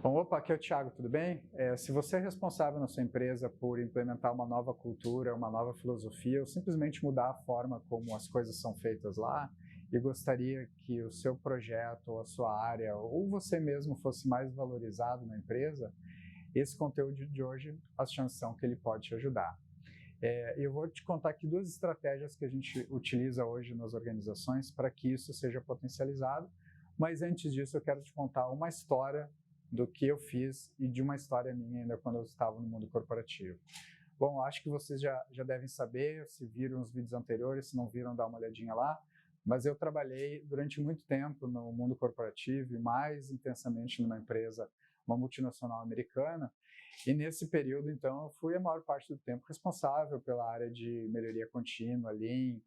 Bom, opa, aqui é o Thiago, tudo bem? Se você é responsável na sua empresa por implementar uma nova cultura, uma nova filosofia, ou simplesmente mudar a forma como as coisas são feitas lá, e gostaria que o seu projeto, ou a sua área, ou você mesmo fosse mais valorizado na empresa, esse conteúdo de hoje, as chances são que ele pode te ajudar. Eu vou te contar aqui duas estratégias que a gente utiliza hoje nas organizações para que isso seja potencializado, mas antes disso eu quero te contar uma história do que eu fiz e de uma história minha ainda quando eu estava no mundo corporativo. Bom, acho que vocês já devem saber, se viram os vídeos anteriores, se não viram, dá uma olhadinha lá, mas eu trabalhei durante muito tempo no mundo corporativo e mais intensamente numa empresa, uma multinacional americana, e nesse período, então, eu fui a maior parte do tempo responsável pela área de melhoria contínua, Lean,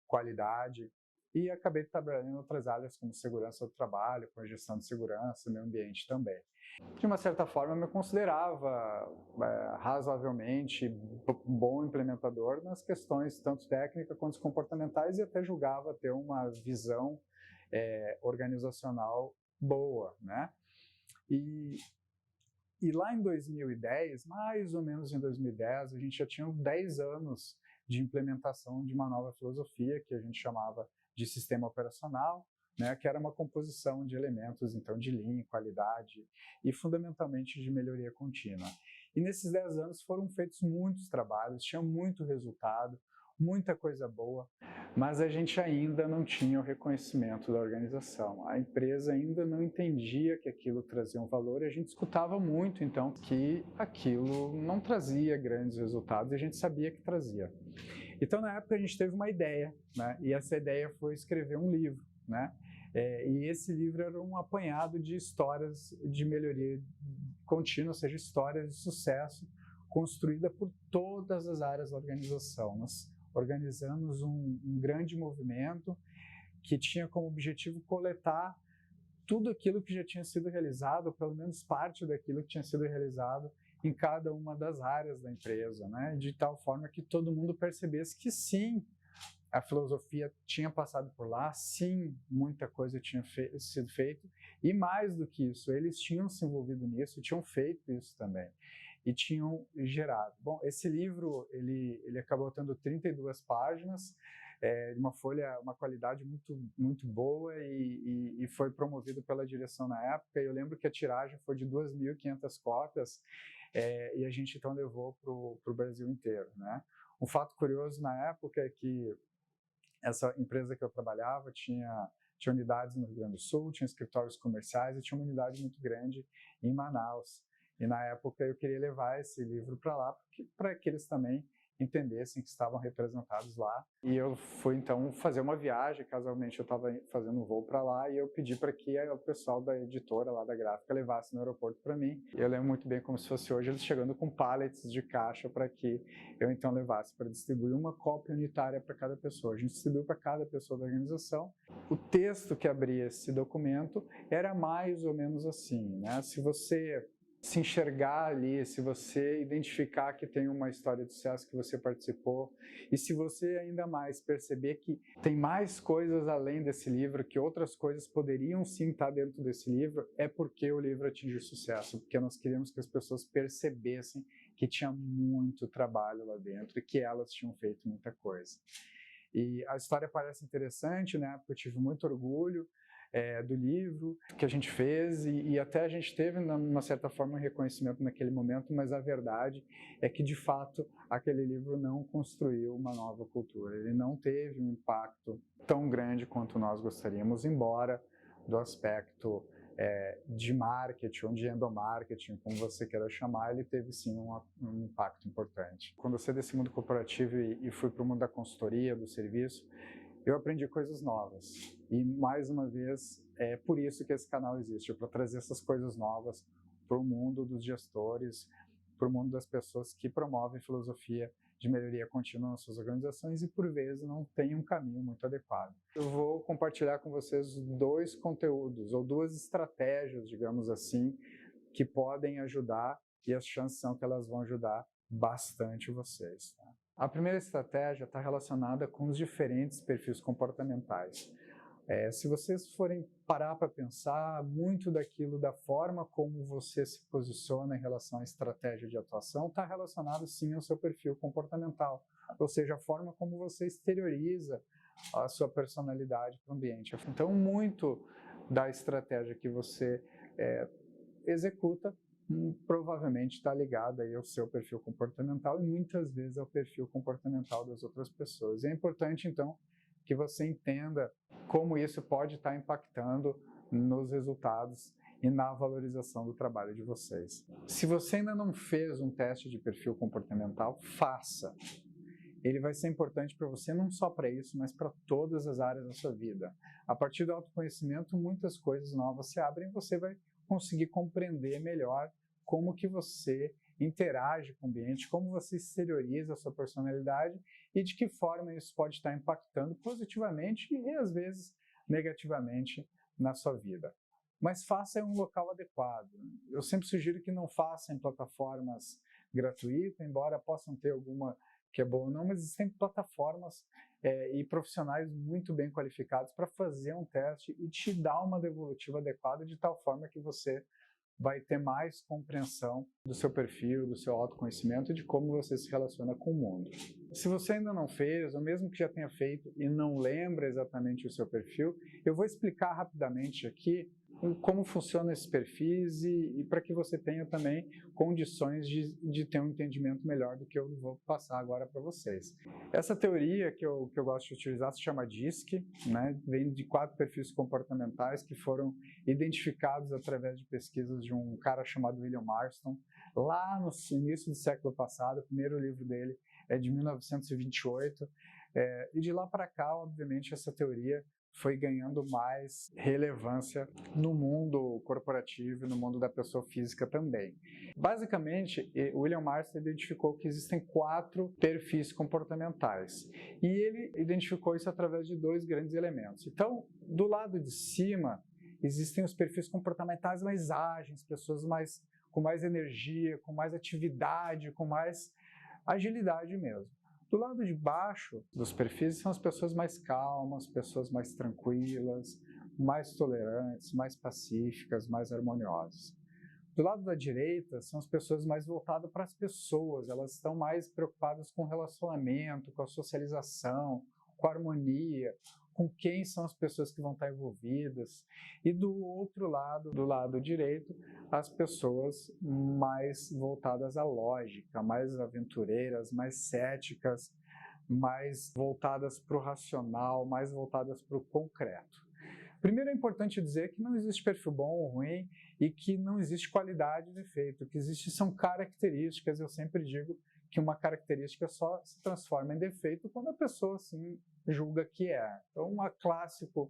qualidade, e acabei trabalhando em outras áreas como segurança do trabalho, com gestão de segurança, meio ambiente também. De uma certa forma, eu me considerava razoavelmente um bom implementador nas questões tanto técnicas quanto comportamentais e até julgava ter uma visão organizacional boa, né? E lá em 2010, mais ou menos em 2010, a gente já tinha 10 anos de implementação de uma nova filosofia que a gente chamava de sistema operacional, né, que era uma composição de elementos, então, de Lean, qualidade e fundamentalmente de melhoria contínua. E nesses 10 anos foram feitos muitos trabalhos, tinha muito resultado, muita coisa boa, mas a gente ainda não tinha o reconhecimento da organização. A empresa ainda não entendia que aquilo trazia um valor e a gente escutava muito, então, que aquilo não trazia grandes resultados e a gente sabia que trazia. Então, na época, a gente teve uma ideia, né? E essa ideia foi escrever um livro, né? E esse livro era um apanhado de histórias de melhoria contínua, ou seja, histórias de sucesso construída por todas as áreas da organização. Nós organizamos um grande movimento que tinha como objetivo coletar tudo aquilo que já tinha sido realizado, ou pelo menos parte daquilo que tinha sido realizado em cada uma das áreas da empresa, né? De tal forma que todo mundo percebesse que sim, a filosofia tinha passado por lá, sim, muita coisa tinha sido feita, e mais do que isso, eles tinham se envolvido nisso e tinham feito isso também, e tinham gerado. Bom, esse livro, ele acabou tendo 32 páginas, uma folha, uma qualidade muito boa e foi promovido pela direção na época. Eu lembro que a tiragem foi de 2.500 cópias e a gente então levou para o Brasil inteiro, né? Um fato curioso na época é que essa empresa que eu trabalhava tinha unidades no Rio Grande do Sul, tinha escritórios comerciais e tinha uma unidade muito grande em Manaus. E na época eu queria levar esse livro para lá, para que eles também entendessem que estavam representados lá. E eu fui então fazer uma viagem, casualmente eu estava fazendo um voo para lá e eu pedi para que o pessoal da editora lá da gráfica levasse no aeroporto para mim. Eu lembro muito bem como se fosse hoje, eles chegando com pallets de caixa para que eu então levasse para distribuir uma cópia unitária para cada pessoa. A gente distribuiu para cada pessoa da organização. O texto que abria esse documento era mais ou menos assim, né? Se você se enxergar ali, se você identificar que tem uma história de sucesso que você participou e se você ainda mais perceber que tem mais coisas além desse livro, que outras coisas poderiam sim estar dentro desse livro, é porque o livro atingiu sucesso, porque nós queríamos que as pessoas percebessem que tinha muito trabalho lá dentro e que elas tinham feito muita coisa. E a história parece interessante, né? Porque eu tive muito orgulho do livro que a gente fez e até a gente teve, de uma certa forma, um reconhecimento naquele momento, mas a verdade é que, de fato, aquele livro não construiu uma nova cultura. Ele não teve um impacto tão grande quanto nós gostaríamos, embora do aspecto de marketing ou de endomarketing, como você queira chamar, ele teve sim um impacto importante. Quando eu saí desse mundo corporativo e fui para o mundo da consultoria, do serviço, eu aprendi coisas novas. E, mais uma vez, é por isso que esse canal existe, para trazer essas coisas novas para o mundo dos gestores, para o mundo das pessoas que promovem filosofia de melhoria contínua nas suas organizações e, por vezes, não tem um caminho muito adequado. Eu vou compartilhar com vocês dois conteúdos, ou duas estratégias, digamos assim, que podem ajudar, e as chances são que elas vão ajudar bastante vocês. Tá? A primeira estratégia está relacionada com os diferentes perfis comportamentais. Se vocês forem parar para pensar, muito daquilo, da forma como você se posiciona em relação à estratégia de atuação, está relacionado sim ao seu perfil comportamental, ou seja, a forma como você exterioriza a sua personalidade para o ambiente. Então, muito da estratégia que você executa provavelmente está ligada aí ao seu perfil comportamental e muitas vezes ao perfil comportamental das outras pessoas. E é importante, então, que você entenda como isso pode estar impactando nos resultados e na valorização do trabalho de vocês. Se você ainda não fez um teste de perfil comportamental, faça. Ele vai ser importante para você não só para isso, mas para todas as áreas da sua vida. A partir do autoconhecimento, muitas coisas novas se abrem e você vai conseguir compreender melhor como que você interage com o ambiente, como você exterioriza a sua personalidade e de que forma isso pode estar impactando positivamente e às vezes negativamente na sua vida. Mas faça em um local adequado. Eu sempre sugiro que não faça em plataformas gratuitas, embora possam ter alguma que é boa ou não, mas existem plataformas e profissionais muito bem qualificados para fazer um teste e te dar uma devolutiva adequada de tal forma que você vai ter mais compreensão do seu perfil, do seu autoconhecimento e de como você se relaciona com o mundo. Se você ainda não fez, ou mesmo que já tenha feito e não lembra exatamente o seu perfil, eu vou explicar rapidamente aqui como funcionam esses perfis e para que você tenha também condições de ter um entendimento melhor do que eu vou passar agora para vocês. Essa teoria que eu gosto de utilizar se chama DISC, né? Vem de 4 perfis comportamentais que foram identificados através de pesquisas de um cara chamado William Marston, lá no início do século passado. O primeiro livro dele é de 1928, e de lá para cá, obviamente, essa teoria foi ganhando mais relevância no mundo corporativo e no mundo da pessoa física também. Basicamente, William Marston identificou que existem 4 perfis comportamentais e ele identificou isso através de 2 grandes elementos. Então, do lado de cima, existem os perfis comportamentais mais ágeis, pessoas com mais energia, com mais atividade, com mais agilidade mesmo. Do lado de baixo dos perfis são as pessoas mais calmas, pessoas mais tranquilas, mais tolerantes, mais pacíficas, mais harmoniosas. Do lado da direita são as pessoas mais voltadas para as pessoas, elas estão mais preocupadas com o relacionamento, com a socialização, com a harmonia, com quem são as pessoas que vão estar envolvidas. E do outro lado, do lado direito, as pessoas mais voltadas à lógica, mais aventureiras, mais céticas, mais voltadas para o racional, mais voltadas para o concreto. Primeiro é importante dizer que não existe perfil bom ou ruim e que não existe qualidade e defeito. O que existe são características. Eu sempre digo que uma característica só se transforma em defeito quando a pessoa assim julga que é. Então, uma clássica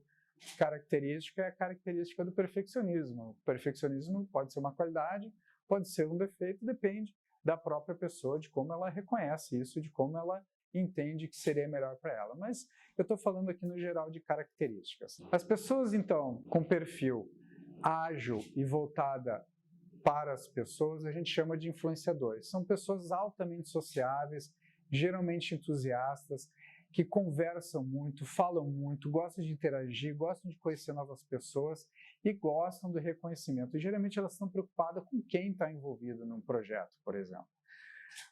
característica é a característica do perfeccionismo. O perfeccionismo pode ser uma qualidade, pode ser um defeito, depende da própria pessoa, de como ela reconhece isso, de como ela entende que seria melhor para ela. Mas eu estou falando aqui no geral de características. As pessoas, então, com perfil ágil e voltada para as pessoas, a gente chama de influenciadores. São pessoas altamente sociáveis, geralmente entusiastas, que conversam muito, falam muito, gostam de interagir, gostam de conhecer novas pessoas e gostam do reconhecimento. E geralmente elas estão preocupadas com quem está envolvido num projeto, por exemplo.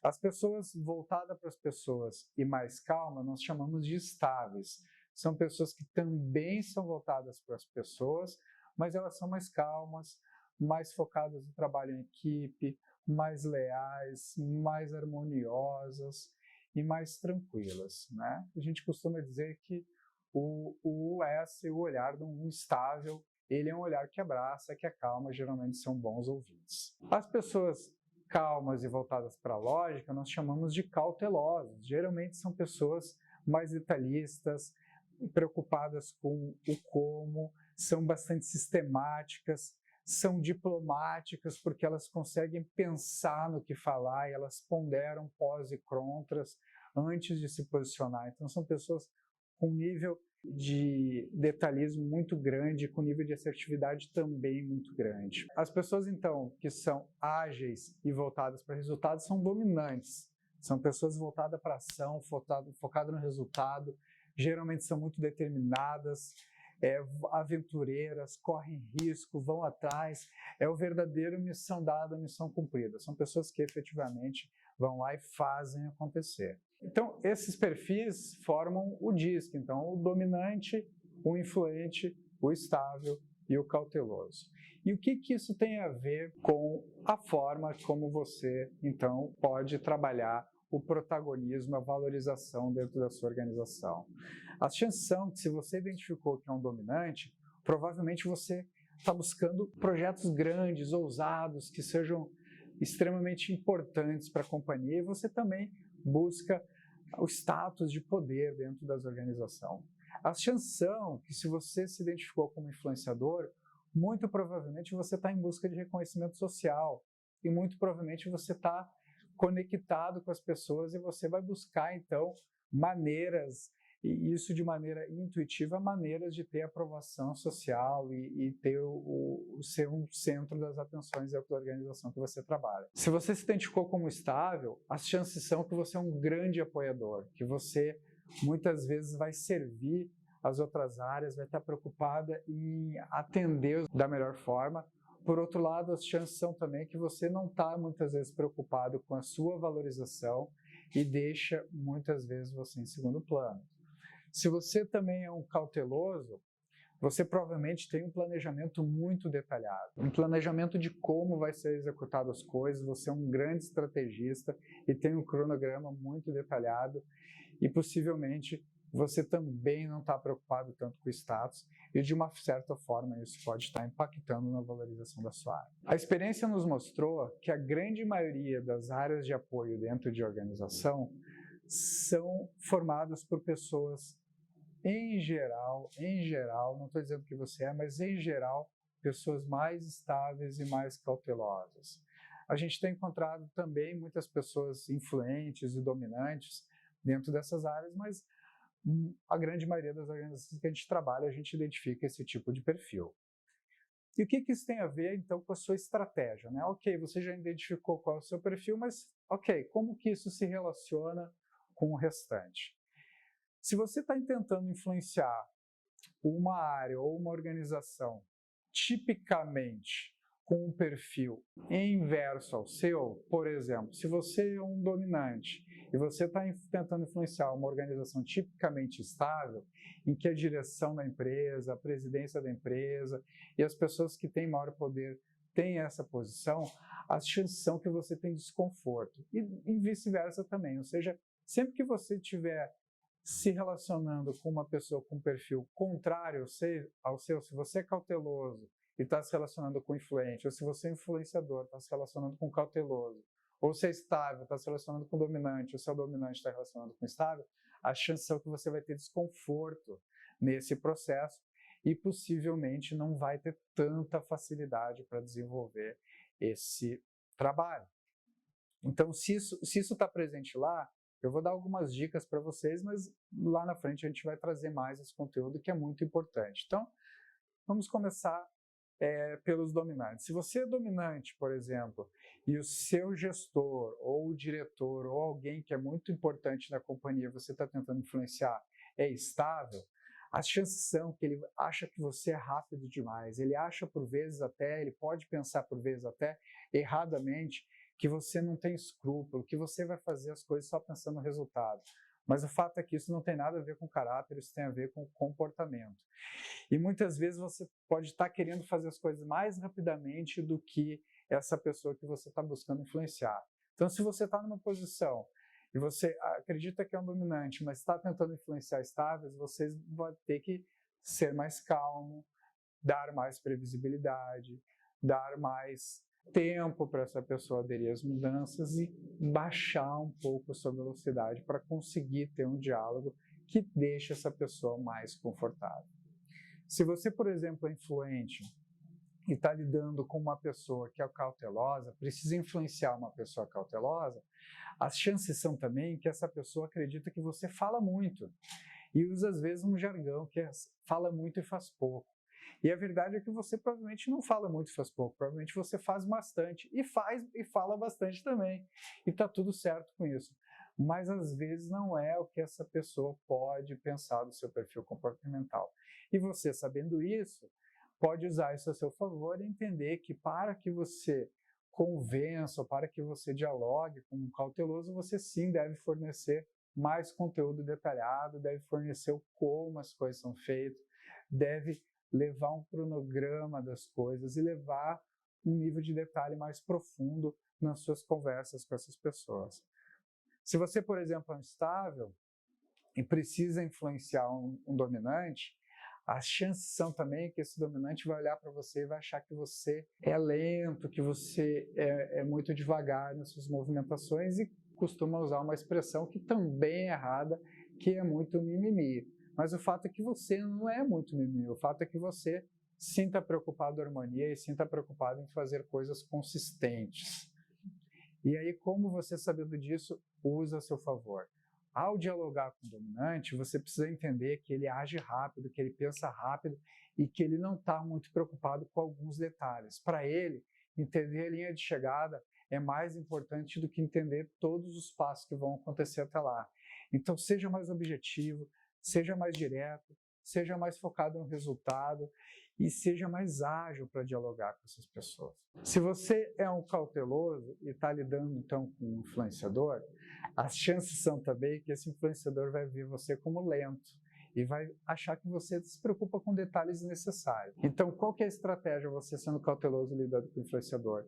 As pessoas voltadas para as pessoas e mais calmas, nós chamamos de estáveis. São pessoas que também são voltadas para as pessoas, mas elas são mais calmas, mais focadas no trabalho em equipe, mais leais, mais harmoniosas e mais tranquilas, né? A gente costuma dizer que o S, o olhar de um estável, ele é um olhar que abraça, que acalma, geralmente são bons ouvintes. As pessoas calmas e voltadas para a lógica, nós chamamos de cautelosas. Geralmente são pessoas mais detalhistas, preocupadas com o como, são bastante sistemáticas, são diplomáticas porque elas conseguem pensar no que falar e elas ponderam pós e contras antes de se posicionar. Então são pessoas com nível de detalhismo muito grande, com nível de assertividade também muito grande. As pessoas, então, que são ágeis e voltadas para resultados são dominantes. São pessoas voltadas para a ação, focadas no resultado, geralmente são muito determinadas, aventureiras, correm risco, vão atrás, é o verdadeiro missão dada, missão cumprida. São pessoas que efetivamente vão lá e fazem acontecer. Então, esses perfis formam o DISC, então o dominante, o influente, o estável e o cauteloso. E o que isso tem a ver com a forma como você, então, pode trabalhar o protagonismo, a valorização dentro da sua organização? As chances são que, se você identificou que é um dominante, provavelmente você está buscando projetos grandes, ousados, que sejam extremamente importantes para a companhia, e você também busca o status de poder dentro das organizações. As chances são que, se você se identificou como influenciador, muito provavelmente você está em busca de reconhecimento social e muito provavelmente você está conectado com as pessoas e você vai buscar, então, maneiras, e isso de maneira intuitiva, maneiras de ter aprovação social e ter ser um centro das atenções da organização que você trabalha. Se você se identificou como estável, as chances são que você é um grande apoiador, que você muitas vezes vai servir as outras áreas, vai estar preocupada em atender da melhor forma. Por outro lado, as chances são também que você não está muitas vezes preocupado com a sua valorização e deixa muitas vezes você em segundo plano. Se você também é um cauteloso, você provavelmente tem um planejamento muito detalhado, um planejamento de como vai ser executado as coisas, você é um grande estrategista e tem um cronograma muito detalhado e possivelmente você também não está preocupado tanto com o status e, de uma certa forma, isso pode estar impactando na valorização da sua área. A experiência nos mostrou que a grande maioria das áreas de apoio dentro de organização são formadas por pessoas, em geral, não estou dizendo que você é, mas em geral, pessoas mais estáveis e mais cautelosas. A gente tem encontrado também muitas pessoas influentes e dominantes dentro dessas áreas, mas a grande maioria das organizações que a gente trabalha, a gente identifica esse tipo de perfil. E o que isso tem a ver, então, com a sua estratégia, né? Ok, você já identificou qual é o seu perfil, mas, ok, como que isso se relaciona com o restante? Se você está tentando influenciar uma área ou uma organização tipicamente com um perfil inverso ao seu, por exemplo, se você é um dominante e você está tentando influenciar uma organização tipicamente estável, em que a direção da empresa, a presidência da empresa e as pessoas que têm maior poder têm essa posição, as chances são que você tem desconforto. E vice-versa também, ou seja, sempre que você estiver se relacionando com uma pessoa com um perfil contrário ao seu, se você é cauteloso e está se relacionando com influente, ou se você é influenciador, está se relacionando com cauteloso, ou se é estável, está se relacionando com dominante, ou se é o dominante, está relacionando com estável, a chance são que você vai ter desconforto nesse processo e possivelmente não vai ter tanta facilidade para desenvolver esse trabalho. Então, se isso está presente lá, eu vou dar algumas dicas para vocês, mas lá na frente a gente vai trazer mais esse conteúdo que é muito importante. Então, vamos começar pelos dominantes. Se você é dominante, por exemplo, e o seu gestor, ou o diretor, ou alguém que é muito importante na companhia, você está tentando influenciar, é estável, as chances são que ele acha que você é rápido demais, ele acha por vezes até, ele pode pensar por vezes até, erradamente, que você não tem escrúpulo, que você vai fazer as coisas só pensando no resultado. Mas o fato é que isso não tem nada a ver com caráter, isso tem a ver com comportamento. E muitas vezes você pode estar querendo fazer as coisas mais rapidamente do que essa pessoa que você está buscando influenciar. Então, se você está numa posição e você acredita que é um dominante, mas está tentando influenciar estáveis, você vai ter que ser mais calmo, dar mais previsibilidade, dar mais tempo para essa pessoa aderir às mudanças e baixar um pouco a sua velocidade para conseguir ter um diálogo que deixe essa pessoa mais confortável. Se você, por exemplo, é influente e está lidando com uma pessoa que é cautelosa, precisa influenciar uma pessoa cautelosa, as chances são também que essa pessoa acredita que você fala muito e usa às vezes um jargão que é fala muito e faz pouco. E a verdade é que você provavelmente não fala muito e faz pouco, provavelmente você faz bastante e fala bastante também. E está tudo certo com isso. mas às vezes não é o que essa pessoa pode pensar do seu perfil comportamental. E você, sabendo isso, pode usar isso a seu favor e entender que para que você convença, ou para que você dialogue com um cauteloso, você sim deve fornecer mais conteúdo detalhado, deve fornecer o como as coisas são feitas, deve levar um cronograma das coisas e levar um nível de detalhe mais profundo nas suas conversas com essas pessoas. Se você, por exemplo, é instável e precisa influenciar um dominante, as chances são também que esse dominante vai olhar para você e vai achar que você é lento, que você é muito devagar nas suas movimentações e costuma usar uma expressão que também é errada, que é muito mimimi. Mas o fato é que você não é muito mimimi, o fato é que você sinta preocupado com a harmonia e sinta preocupado em fazer coisas consistentes. E aí, como você, sabendo disso, usa a seu favor? Ao dialogar com o dominante, você precisa entender que ele age rápido, que ele pensa rápido e que ele não está muito preocupado com alguns detalhes. Para ele, entender a linha de chegada é mais importante do que entender todos os passos que vão acontecer até lá. Então, seja mais objetivo, seja mais direto, seja mais focado no resultado e seja mais ágil para dialogar com essas pessoas. Se você é um cauteloso e está lidando então com um influenciador, as chances são também que esse influenciador vai ver você como lento e vai achar que você se preocupa com detalhes necessários. Então, qual que é a estratégia você sendo cauteloso lidando com o influenciador?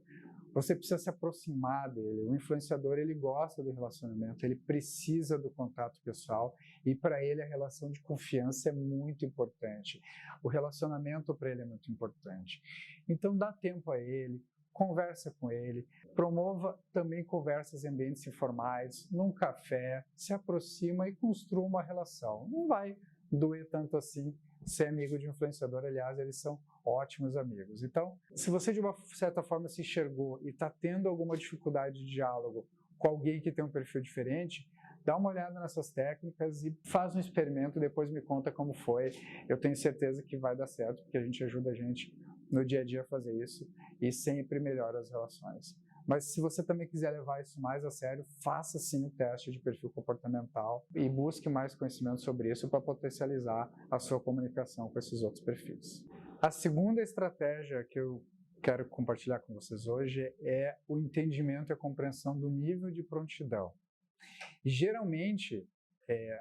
Você precisa se aproximar dele. O influenciador, ele gosta do relacionamento, ele precisa do contato pessoal e para ele a relação de confiança é muito importante. O relacionamento para ele é muito importante. Então dá tempo a ele, conversa com ele, promova também conversas em ambientes informais, num café, se aproxima e construa uma relação. Não vai doer tanto assim ser amigo de um influenciador, aliás, eles são ótimos amigos. Então, se você de uma certa forma se enxergou e está tendo alguma dificuldade de diálogo com alguém que tem um perfil diferente, dá uma olhada nessas técnicas e faz um experimento, depois me conta como foi. Eu tenho certeza que vai dar certo, porque a gente ajuda a gente no dia a dia a fazer isso e sempre melhora as relações. Mas se você também quiser levar isso mais a sério, faça sim o teste de perfil comportamental e busque mais conhecimento sobre isso para potencializar a sua comunicação com esses outros perfis. A segunda estratégia que eu quero compartilhar com vocês hoje é o entendimento e a compreensão do nível de prontidão. Geralmente,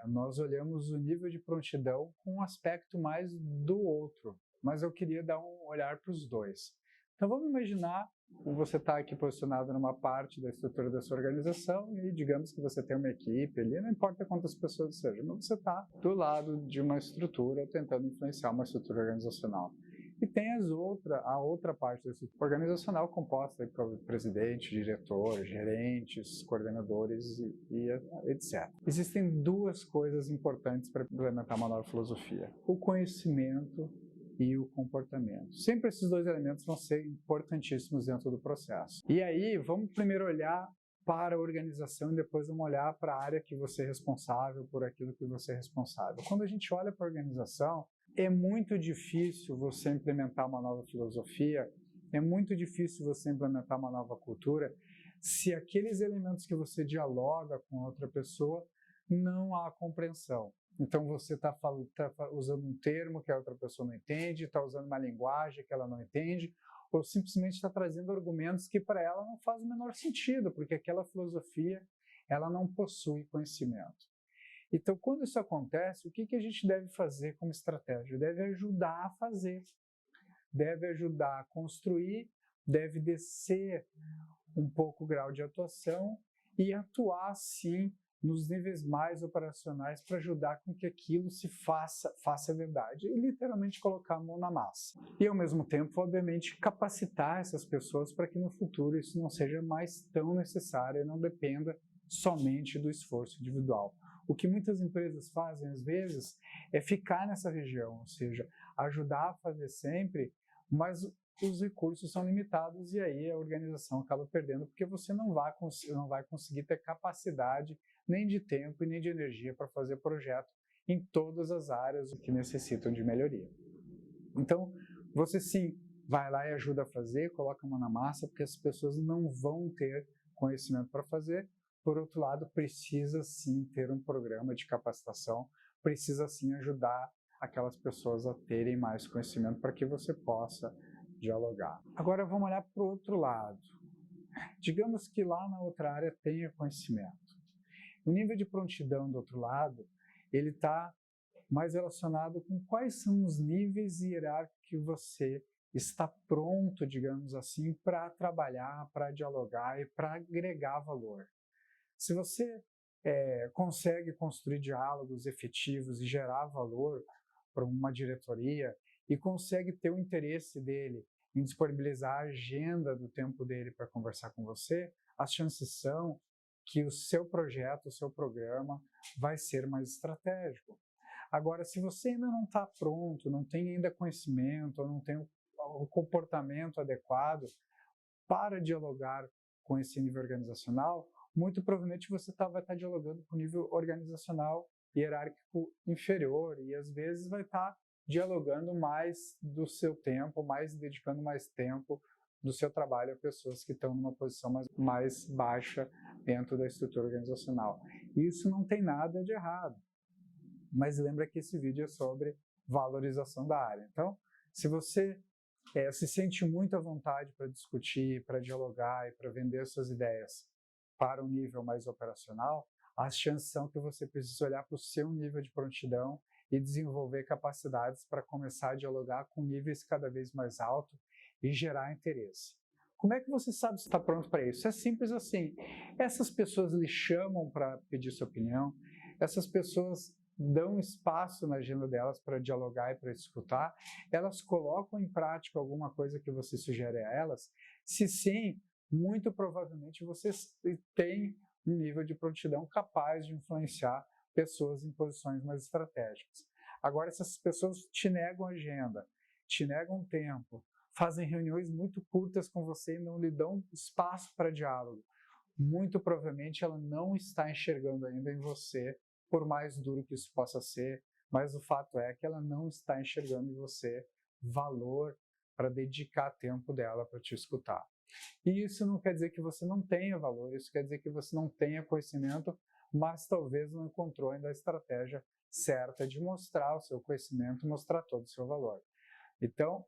nós olhamos o nível de prontidão com um aspecto mais do outro, mas eu queria dar um olhar para os dois. Então vamos imaginar que você está aqui posicionado numa parte da estrutura da sua organização e digamos que você tem uma equipe ali, não importa quantas pessoas sejam, mas você está do lado de uma estrutura tentando influenciar uma estrutura organizacional. E tem a outra parte da estrutura organizacional composta por presidente, diretor, gerentes, coordenadores e etc. Existem duas coisas importantes para implementar uma nova filosofia: o conhecimento e o comportamento. Sempre esses dois elementos vão ser importantíssimos dentro do processo. E aí, vamos primeiro olhar para a organização e depois vamos olhar para a área que você é responsável, por aquilo que você é responsável. Quando a gente olha para a organização, é muito difícil você implementar uma nova filosofia, é muito difícil você implementar uma nova cultura se aqueles elementos que você dialoga com outra pessoa não há compreensão. Então você está usando um termo que a outra pessoa não entende, está usando uma linguagem que ela não entende, ou simplesmente está trazendo argumentos que para ela não faz o menor sentido, porque aquela filosofia ela não possui conhecimento. Então, quando isso acontece, o que a gente deve fazer como estratégia? Deve ajudar a fazer, deve ajudar a construir, deve descer um pouco o grau de atuação e atuar, sim, nos níveis mais operacionais para ajudar com que aquilo se faça verdade e literalmente colocar a mão na massa. E ao mesmo tempo, obviamente, capacitar essas pessoas para que no futuro isso não seja mais tão necessário e não dependa somente do esforço individual. O que muitas empresas fazem, às vezes, é ficar nessa região, ou seja, ajudar a fazer sempre, mas os recursos são limitados e aí a organização acaba perdendo, porque você não vai conseguir ter capacidade nem de tempo e nem de energia para fazer projeto em todas as áreas que necessitam de melhoria. Então, você sim, vai lá e ajuda a fazer, coloca a mão na massa, porque as pessoas não vão ter conhecimento para fazer, por outro lado, precisa sim ter um programa de capacitação, precisa sim ajudar aquelas pessoas a terem mais conhecimento para que você possa dialogar. Agora vamos olhar para o outro lado. Digamos que lá na outra área tenha conhecimento. O nível de prontidão do outro lado, ele está mais relacionado com quais são os níveis hierárquicos que você está pronto, digamos assim, para trabalhar, para dialogar e para agregar valor. Se você consegue construir diálogos efetivos e gerar valor para uma diretoria e consegue ter o interesse dele em disponibilizar a agenda do tempo dele para conversar com você, as chances são que o seu projeto, o seu programa vai ser mais estratégico. Agora, se você ainda não está pronto, não tem ainda conhecimento, ou não tem o comportamento adequado para dialogar com esse nível organizacional, muito provavelmente você vai estar dialogando com o nível organizacional hierárquico inferior e às vezes vai estar dialogando mais do seu tempo, dedicando mais tempo do seu trabalho a pessoas que estão numa posição mais baixa dentro da estrutura organizacional. Isso não tem nada de errado, mas lembra que esse vídeo é sobre valorização da área. Então, se você se sente muito à vontade para discutir, para dialogar e para vender suas ideias para um nível mais operacional, as chances são que você precisa olhar para o seu nível de prontidão e desenvolver capacidades para começar a dialogar com níveis cada vez mais altos e gerar interesse. Como é que você sabe se está pronto para isso? É simples assim. Essas pessoas lhe chamam para pedir sua opinião, essas pessoas dão espaço na agenda delas para dialogar e para escutar, elas colocam em prática alguma coisa que você sugere a elas? Se sim, muito provavelmente você tem um nível de prontidão capaz de influenciar pessoas em posições mais estratégicas. Agora, se essas pessoas te negam agenda, te negam tempo, fazem reuniões muito curtas com você e não lhe dão espaço para diálogo, muito provavelmente ela não está enxergando ainda em você, por mais duro que isso possa ser, mas o fato é que ela não está enxergando em você valor para dedicar tempo dela para te escutar. E isso não quer dizer que você não tenha valor, isso quer dizer que você não tenha conhecimento, mas talvez não encontrou ainda a estratégia certa de mostrar o seu conhecimento, mostrar todo o seu valor. Então,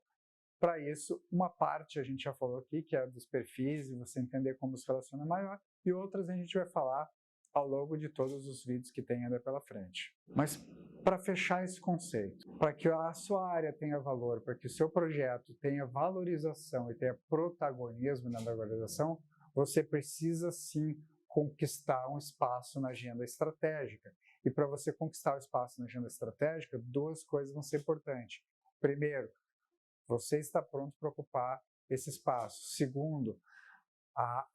para isso, uma parte a gente já falou aqui, que é dos perfis, e você entender como se relaciona maior, e outras a gente vai falar ao longo de todos os vídeos que tem ainda pela frente. Mas para fechar esse conceito, para que a sua área tenha valor, para que o seu projeto tenha valorização e tenha protagonismo na valorização, você precisa sim conquistar um espaço na agenda estratégica. E para você conquistar o espaço na agenda estratégica, duas coisas vão ser importantes. Primeiro, você está pronto para ocupar esse espaço. Segundo,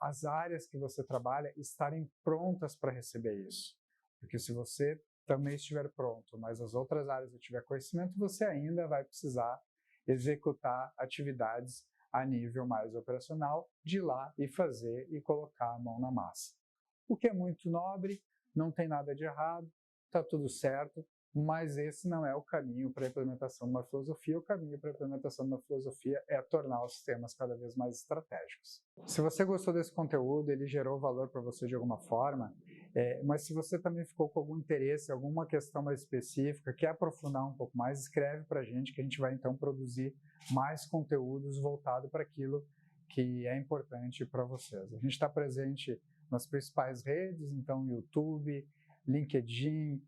as áreas que você trabalha estarem prontas para receber isso. Porque se você também estiver pronto, mas as outras áreas não tiver conhecimento, você ainda vai precisar executar atividades a nível mais operacional, de ir lá e fazer e colocar a mão na massa. O que é muito nobre, não tem nada de errado, está tudo certo, mas esse não é o caminho para a implementação de uma filosofia. O caminho para a implementação de uma filosofia é tornar os sistemas cada vez mais estratégicos. Se você gostou desse conteúdo, ele gerou valor para você de alguma forma, mas se você também ficou com algum interesse, alguma questão mais específica, quer aprofundar um pouco mais, escreve para a gente que a gente vai então produzir mais conteúdos voltados para aquilo que é importante para vocês. A gente está presente nas principais redes, então YouTube, LinkedIn,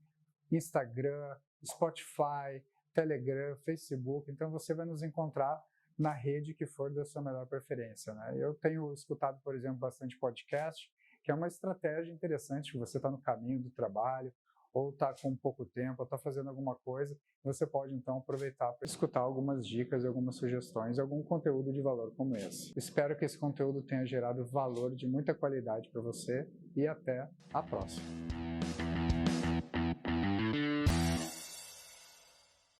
Instagram, Spotify, Telegram, Facebook, então você vai nos encontrar na rede que for da sua melhor preferência, né? Eu tenho escutado, por exemplo, bastante podcast, que é uma estratégia interessante, que você está no caminho do trabalho, ou está com pouco tempo, ou está fazendo alguma coisa, você pode então aproveitar para escutar algumas dicas, algumas sugestões, algum conteúdo de valor como esse. Espero que esse conteúdo tenha gerado valor de muita qualidade para você e até a próxima.